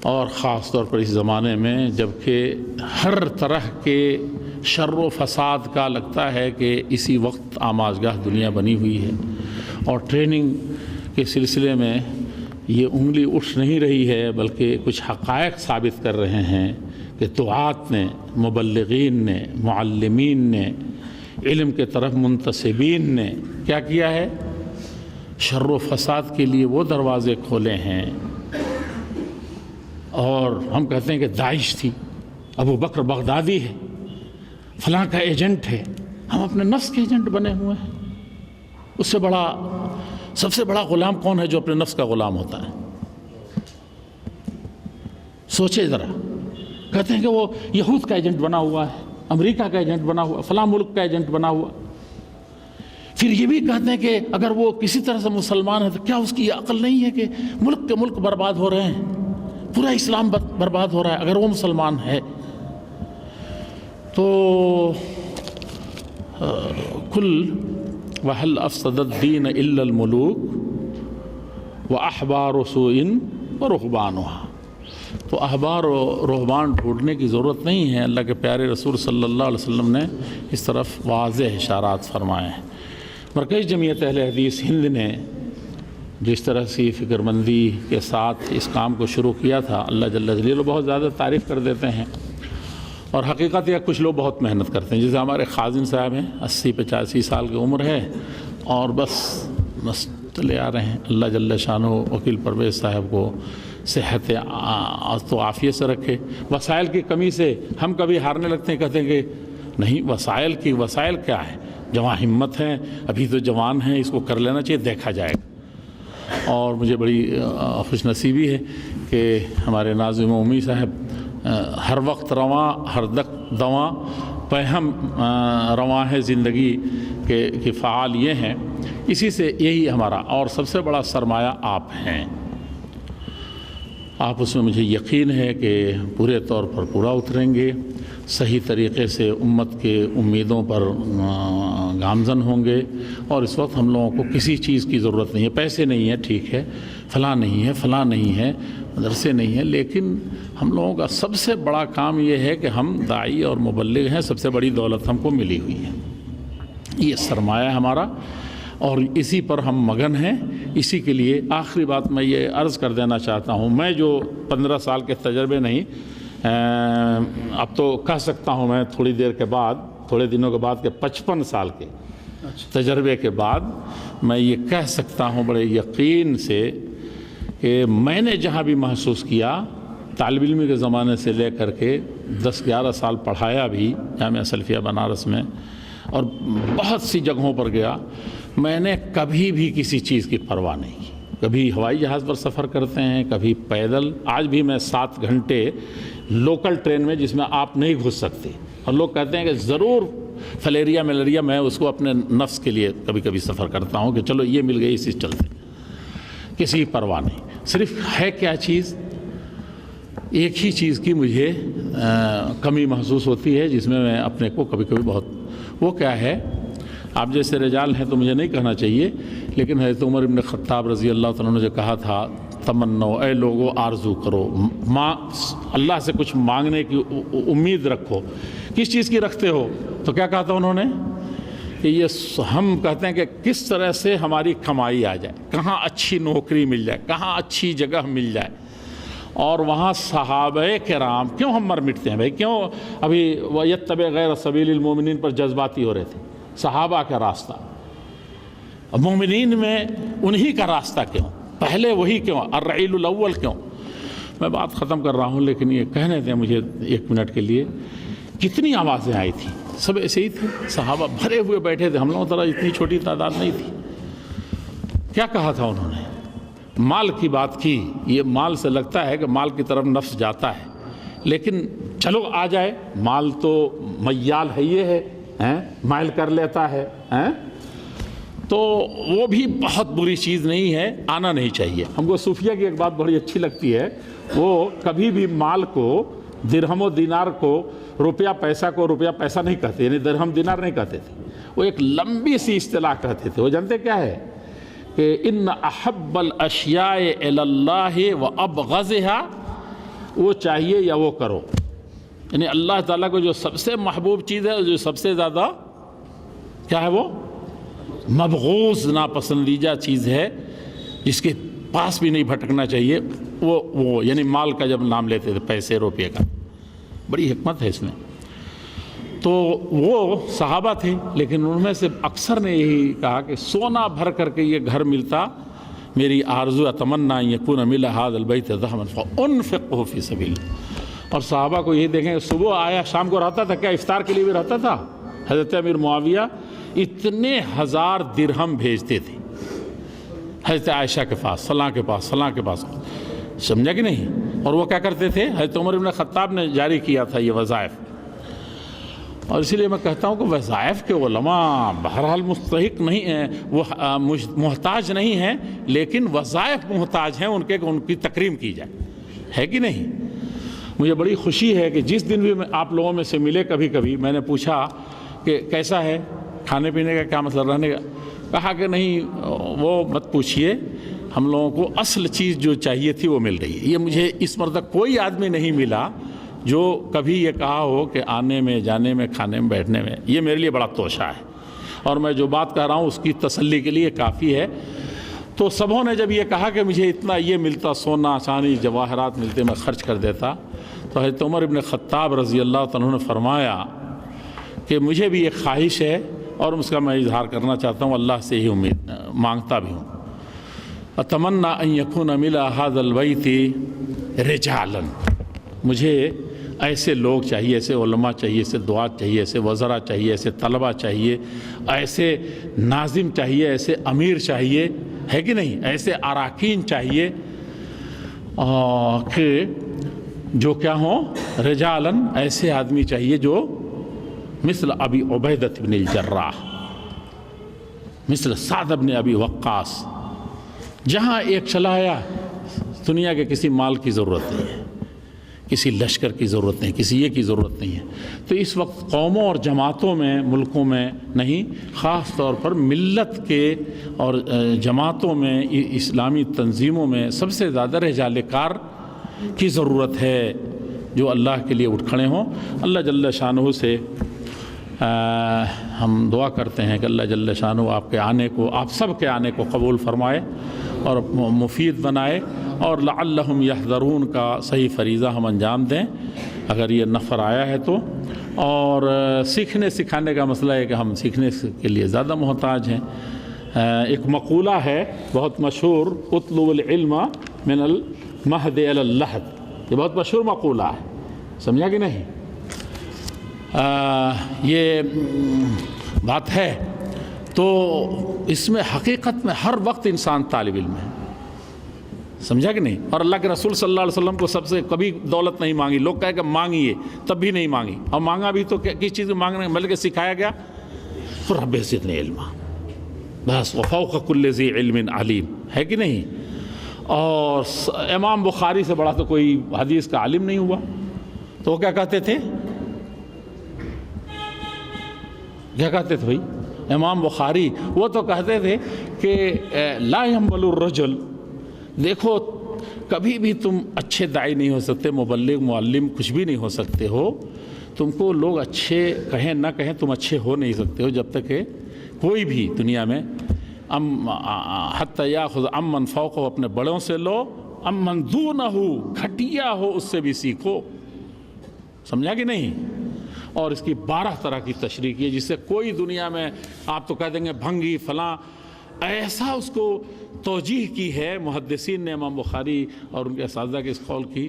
اور خاص طور پر اس زمانے میں جب کہ ہر طرح کے شر و فساد کا لگتا ہے کہ اسی وقت آماجگاہ دنیا بنی ہوئی ہے، اور ٹریننگ کے سلسلے میں یہ انگلی اٹھ نہیں رہی ہے بلکہ کچھ حقائق ثابت کر رہے ہیں کہ دعات نے، مبلغین نے، معلمین نے، علم کے طرف منتسبین نے کیا کیا ہے؟ شر و فساد کے لیے وہ دروازے کھولے ہیں۔ اور ہم کہتے ہیں کہ داعش تھی، ابو بکر بغدادی ہے، فلاں کا ایجنٹ ہے، ہم اپنے نفس کے ایجنٹ بنے ہوئے ہیں۔ اس سے بڑا، سب سے بڑا غلام کون ہے جو اپنے نفس کا غلام ہوتا ہے؟ سوچے ذرا۔ کہتے ہیں کہ وہ یہود کا ایجنٹ بنا ہوا ہے، امریکہ کا ایجنٹ بنا ہوا، فلاں ملک کا ایجنٹ بنا ہوا۔ پھر یہ بھی کہتے ہیں کہ اگر وہ کسی طرح سے مسلمان ہے تو کیا اس کی یہ عقل نہیں ہے کہ ملک کے ملک برباد ہو رہے ہیں، پورا اسلام برباد ہو رہا ہے اگر وہ مسلمان ہے؟ تو کل وَهَلْ أَفْسَدَ الدِّينَ إِلَّا الْمُلُوكُ وَأَحْبَارُ سُوءٍ وَرُهْبَانُهَا۔ تو احبار و رہبان ڈھونڈنے کی ضرورت نہیں ہے، اللہ کے پیارے رسول صلی اللہ علیہ وسلم نے اس طرف واضح اشارات فرمائے ہیں۔ مرکزی جمعیت اہل حدیث ہند نے جس طرح سے فکر مندی کے ساتھ اس کام کو شروع کیا تھا، اللہ جل جلالہ بہت زیادہ تعریف کر دیتے ہیں، اور حقیقت یہ کچھ لوگ بہت محنت کرتے ہیں، جیسے ہمارے خازن صاحب ہیں، 80-85 سال کی عمر ہے اور بس چلے آ رہے ہیں۔ اللہ جل شانہ وکیل پرویز صاحب کو صحت تو عافیت سے رکھے۔ وسائل کی کمی سے ہم کبھی ہارنے لگتے ہیں، کہتے ہیں کہ نہیں، وسائل کیا ہے؟ جوان ہمت ہیں، ابھی تو جوان ہیں، اس کو کر لینا چاہیے، دیکھا جائے گا۔ اور مجھے بڑی خوش نصیبی ہے کہ ہمارے ناظم عمومی صاحب ہر وقت رواں، ہر دق دواں، پہم رواں ہے زندگی کے فعال یہ ہیں۔ اسی سے یہی ہمارا اور سب سے بڑا سرمایہ آپ ہیں۔ آپ اس میں مجھے یقین ہے کہ پورے طور پر پورا اتریں گے، صحیح طریقے سے امت کے امیدوں پر گامزن ہوں گے، اور اس وقت ہم لوگوں کو کسی چیز کی ضرورت نہیں ہے۔ پیسے نہیں ہے، ٹھیک ہے، فلاں نہیں ہے، مدرسے نہیں ہیں، لیکن ہم لوگوں کا سب سے بڑا کام یہ ہے کہ ہم داعی اور مبلغ ہیں، سب سے بڑی دولت ہم کو ملی ہوئی ہے، یہ سرمایہ ہمارا، اور اسی پر ہم مگن ہیں۔ اسی کے لیے آخری بات میں یہ عرض کر دینا چاہتا ہوں، میں جو 15 سال کے تجربے نہیں، اب تو کہہ سکتا ہوں میں تھوڑی دیر کے بعد، تھوڑے دنوں کے بعد، کہ 55 سال کے تجربے کے بعد میں یہ کہہ سکتا ہوں بڑے یقین سے کہ میں نے جہاں بھی محسوس کیا، طالب علمی کے زمانے سے لے کر کے 10-11 سال پڑھایا بھی جامعہ سلفیہ بنارس میں، اور بہت سی جگہوں پر گیا، میں نے کبھی بھی کسی چیز کی پرواہ نہیں کی۔ کبھی ہوائی جہاز پر سفر کرتے ہیں، کبھی پیدل۔ آج بھی میں 7 گھنٹے لوکل ٹرین میں، جس میں آپ نہیں گھس سکتے، اور لوگ کہتے ہیں کہ ضرور فلیریا ملیریا، میں اس کو اپنے نفس کے لیے کبھی کبھی سفر کرتا ہوں کہ چلو یہ مل گئی، اسی سے چلتے، کسی کی پرواہ نہیں۔ صرف ہے کیا چیز؟ ایک ہی چیز کی مجھے کمی محسوس ہوتی ہے، جس میں میں اپنے کو کبھی کبھی بہت، وہ کیا ہے؟ آپ جیسے رجال ہیں تو مجھے نہیں کہنا چاہیے، لیکن حضرت عمر ابن خطاب رضی اللہ تعالیٰ عنہ نے جو کہا تھا، تمنو، اے لوگو آرزو کرو، اللہ سے کچھ مانگنے کی امید رکھو۔ کس چیز کی رکھتے ہو؟ تو کیا کہا تھا انہوں نے کہ یہ ہم کہتے ہیں کہ کس طرح سے ہماری کمائی آ جائے، کہاں اچھی نوکری مل جائے، کہاں اچھی جگہ مل جائے۔ اور وہاں صحابہ کرام کیوں ہم مر مٹتے ہیں بھائی؟ کیوں ابھی وَيَتَّبِعْ غَيْرَ سَبِيلِ الْمُؤْمِنِينَ پر جذباتی ہو رہے تھے؟ صحابہ کا راستہ، مومنین میں انہی کا راستہ کیوں؟ پہلے وہی کیوں؟ الرعیل الاول کیوں؟ میں بات ختم کر رہا ہوں، لیکن یہ کہنے دیں مجھے 1 منٹ کے لیے۔ کتنی آوازیں آئی تھیں، سب ایسے ہی تھے، صحابہ بھرے ہوئے بیٹھے تھے، ہم لوگوں طرح اتنی چھوٹی تعداد نہیں تھی۔ کیا کہا تھا انہوں نے؟ مال کی بات کی۔ یہ مال سے لگتا ہے کہ مال کی طرف نفس جاتا ہے، لیکن چلو آ جائے، مال تو میال ہے، یہ ہے مائل کر لیتا ہے، تو وہ بھی بہت بری چیز نہیں ہے، آنا نہیں چاہیے۔ ہم کو صوفیہ کی ایک بات بڑی اچھی لگتی ہے، وہ کبھی بھی مال کو، درہم و دینار کو، روپیہ پیسہ کو روپیہ پیسہ نہیں کہتے، یعنی درہم دینار نہیں کہتے تھے، وہ ایک لمبی سی اصطلاح کہتے تھے۔ وہ جانتے کیا ہے؟ کہ ان احب الاشیاء الی اللہ وابغضها وہ چاہیے یا وہ کرو. یعنی اللہ تعالیٰ کو جو سب سے محبوب چیز ہے، جو سب سے زیادہ کیا ہے، وہ مبغوض ناپسندیدہ چیز ہے، جس کے پاس بھی نہیں بھٹکنا چاہیے، وہ یعنی مال کا جب نام لیتے تھے، پیسے روپے کا. بڑی حکمت ہے اس میں. تو وہ صحابہ تھے، لیکن ان میں سے اکثر نے یہی کہا کہ سونا بھر کر کے یہ گھر ملتا، میری آرزو اتمنا ان یکون مل ھذا البیت ذھبا فانفقه فی سبیل اللہ. اور صحابہ کو یہی دیکھیں، صبح آیا شام کو رہتا تھا، کیا افطار کے لیے بھی رہتا تھا. حضرت امیر معاویہ اتنے 1000 درہم بھیجتے تھے حضرت عائشہ کے پاس، فلاں کے پاس، فلاں کے پاس. سمجھا کہ نہیں؟ اور وہ کیا کرتے تھے، حضرت عمر بن خطاب نے جاری کیا تھا یہ وظائف. اور اسی لیے میں کہتا ہوں کہ وظائف کے علماء بہرحال مستحق نہیں ہیں، وہ محتاج نہیں ہیں، لیکن وظائف محتاج ہیں ان کے کہ ان کی تکریم کی جائے، ہے کہ نہیں؟ مجھے بڑی خوشی ہے کہ جس دن بھی میں آپ لوگوں میں سے ملے، کبھی کبھی میں نے پوچھا کہ کیسا ہے، کھانے پینے کا کیا مسئلہ، رہنے کا، کہا کہ نہیں وہ مت پوچھئے، ہم لوگوں کو اصل چیز جو چاہیے تھی وہ مل رہی ہے. یہ مجھے اس مرتبہ کوئی آدمی نہیں ملا جو کبھی یہ کہا ہو کہ آنے میں، جانے میں، کھانے میں، بیٹھنے میں، یہ میرے لیے بڑا توشہ ہے. اور میں جو بات کر رہا ہوں اس کی تسلی کے لیے کافی ہے. تو سبوں نے جب یہ کہا کہ مجھے اتنا یہ ملتا، سونا چاندی جواہرات ملتے، میں خرچ کر دیتا، تو حضرت عمر ابن خطاب رضی اللہ تعالیٰ عنہ نے فرمایا کہ مجھے بھی ایک خواہش ہے اور اس کا میں اظہار کرنا چاہتا ہوں، اللہ سے ہی امید مانگتا بھی ہوں. اتمنى ان يكون ملا هذا البيت رجالا. مجھے ایسے لوگ چاہیے، ایسے علماء چاہیے، ایسے دعات چاہیے، ایسے وزراء چاہیے، ایسے طلباء چاہیے، ایسے ناظم چاہیے، ایسے امیر چاہیے، ہے کہ نہیں، ایسے اراکین چاہیے کہ جو کیا ہوں، رجالاً، ایسے آدمی چاہیے جو مثل ابی عبیدہ بن الجراح، مثل سعد بن ابی وقاص. جہاں ایک چلایا، دنیا کے کسی مال کی ضرورت نہیں ہے، کسی لشکر کی ضرورت نہیں، کسی یہ کی ضرورت نہیں ہے. تو اس وقت قوموں اور جماعتوں میں، ملکوں میں نہیں، خاص طور پر ملت کے اور جماعتوں میں، اسلامی تنظیموں میں سب سے زیادہ رجال کار کی ضرورت ہے جو اللہ کے لیے اٹھ کھڑے ہوں. اللہ جل شانہ سے ہم دعا کرتے ہیں کہ اللہ جل شانہ آپ کے آنے کو، آپ سب کے آنے کو قبول فرمائے اور مفید بنائے، اور لعلہم یحذرون کا صحیح فریضہ ہم انجام دیں اگر یہ نفر آیا ہے تو. اور سیکھنے سکھانے کا مسئلہ ہے کہ ہم سیکھنے کے لیے زیادہ محتاج ہیں. ایک مقولہ ہے بہت مشہور، اطلب العلم من المہد الی اللحد، یہ بہت مشہور مقولہ ہے، سمجھا کہ نہیں؟ یہ بات ہے. تو اس میں حقیقت میں ہر وقت انسان طالب علم ہے، سمجھا کہ نہیں؟ اور اللہ کے رسول صلی اللہ علیہ وسلم کو سب سے کبھی دولت نہیں مانگی. لوگ کہے کہ مانگیے، تب بھی نہیں مانگی، اور مانگا بھی تو کس چیز کو مانگنے، بلکہ سکھایا گیا رب زدنی علما، بس وفوق کل ذی علم علیم، ہے کہ نہیں؟ اور امام بخاری سے بڑا تو کوئی حدیث کا عالم نہیں ہوا. تو وہ کیا کہتے تھے، کیا کہتے تھے بھائی؟ امام بخاری وہ تو کہتے تھے کہ لا ينبل الرجل، دیکھو کبھی بھی تم اچھے داعی نہیں ہو سکتے، مبلغ، معلم کچھ بھی نہیں ہو سکتے ہو. تم کو لوگ اچھے کہیں نہ کہیں، تم اچھے ہو نہیں سکتے ہو جب تک کہ کوئی بھی دنیا میں حتی یاخذ عمن فوقہ، اپنے بڑوں سے لو، عمن دونہ، گھٹیا ہو اس سے بھی سیکھو. سمجھا کہ نہیں؟ اور اس کی 12 طرح کی تشریح کی ہے، جس سے کوئی دنیا میں آپ تو کہہ دیں گے بھنگی فلاں، ایسا اس کو توجیح کی ہے محدثین نے، امام بخاری اور ان کے اساتذہ کے اس قول کی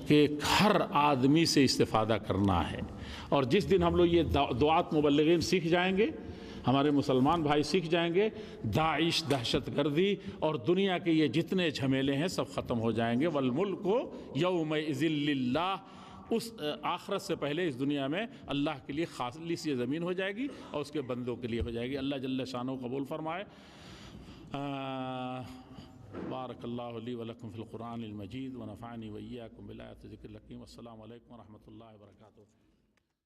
کہ ہر آدمی سے استفادہ کرنا ہے. اور جس دن ہم لوگ یہ دعات مبلغین سیکھ جائیں گے، ہمارے مسلمان بھائی سیکھ جائیں گے، داعش، دہشت گردی اور دنیا کے یہ جتنے جھمیلے ہیں سب ختم ہو جائیں گے. والملک یومئذ للہ، اس آخرت سے پہلے اس دنیا میں اللہ کے لیے خالص یہ زمین ہو جائے گی اور اس کے بندوں کے لیے ہو جائے گی. اللہ جل شانہ قبول فرمائے. بارک اللہ لی ولکم فی القرآن المجید ونفعنی وإیاکم بالآیات ذکر الحکیم. السلام علیکم ورحمۃ اللہ وبرکاتہ.